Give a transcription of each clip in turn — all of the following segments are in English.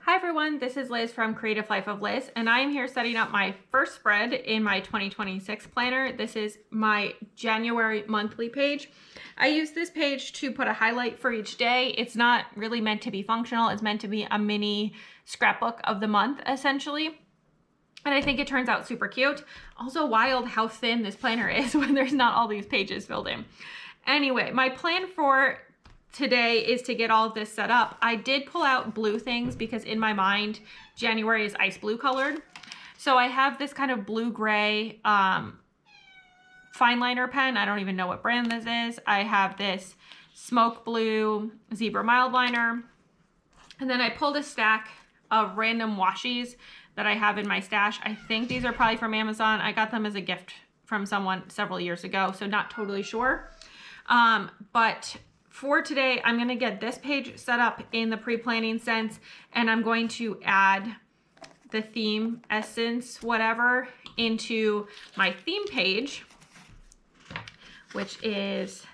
Hi everyone, this is Liz from Creative Life of Liz, and I am here setting up my first spread in my 2026 planner. This is my January monthly page. I use this page to put a highlight for each day. It's not really meant to be functional. It's meant to be a mini scrapbook of the month, essentially. And I think it turns out super cute. Also wild how thin this planner is when there's not all these pages filled in. Anyway, my plan for today is to get all of this set up. I did pull out blue things because in my mind, January is ice blue colored. So I have this kind of blue-gray fine liner pen. I don't even know what brand this is. I have this smoke blue zebra mild liner. And then I pulled a stack of random washies that I have in my stash. I think these are probably from Amazon. I got them as a gift from someone several years ago, so not totally sure. But for today, I'm gonna get this page set up in the pre-planning sense, and I'm going to add the theme essence, whatever, into my theme page, which is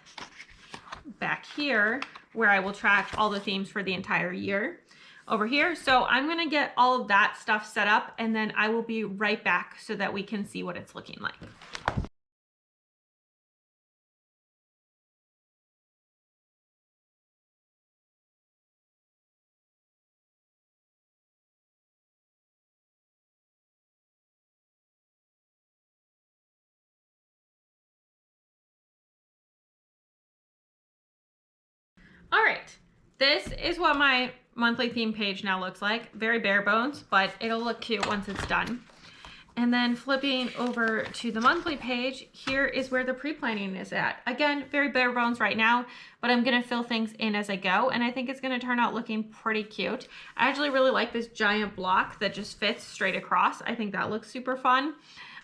back here, where I will track all the themes for the entire year over here. So I'm gonna get all of that stuff set up, and then I will be right back so that we can see what it's looking like. All right, this is what my monthly theme page now looks like. Very bare bones, but it'll look cute once it's done. And then flipping over to the monthly page, here is where the pre-planning is at. Again, very bare bones right now, but I'm gonna fill things in as I go, and I think it's gonna turn out looking pretty cute. I actually really like this giant block that just fits straight across. I think that looks super fun.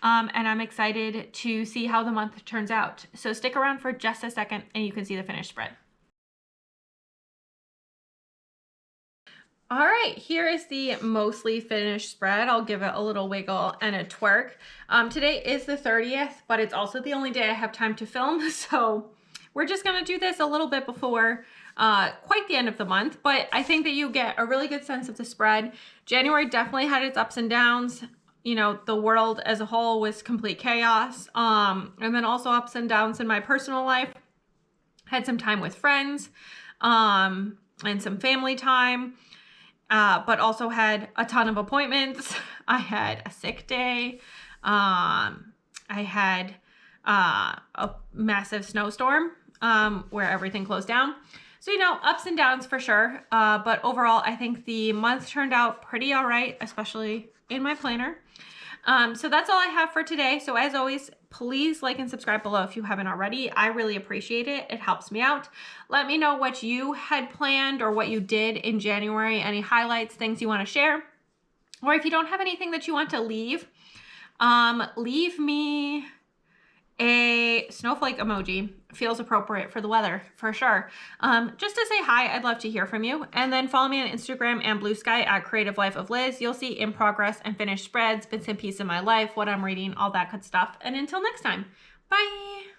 And I'm excited to see how the month turns out. So stick around for just a second and you can see the finished spread. All right, here is the mostly finished spread. I'll give it a little wiggle and a twerk. Today is the 30th, but it's also the only day I have time to film. So we're just gonna do this a little bit before quite the end of the month, but I think that you get a really good sense of the spread. January definitely had its ups and downs. You know, the world as a whole was complete chaos. And then also ups and downs in my personal life. Had some time with friends and some family time. But also had a ton of appointments. I had a sick day. I had a massive snowstorm where everything closed down. So, you know, ups and downs for sure. But overall, I think the month turned out pretty all right, especially in my planner. So that's all I have for today. So as always, please like and subscribe below if you haven't already. I really appreciate it. It helps me out. Let me know what you had planned or what you did in January, any highlights, things you want to share. Or if you don't have anything that you want to leave me a snowflake emoji. Feels appropriate for the weather, for sure. Just to say hi, I'd love to hear from you. And then follow me on Instagram and Blue Sky at Creative Life of Liz. You'll see in progress and finished spreads, bits and pieces of my life, what I'm reading, all that good stuff. And until next time, bye.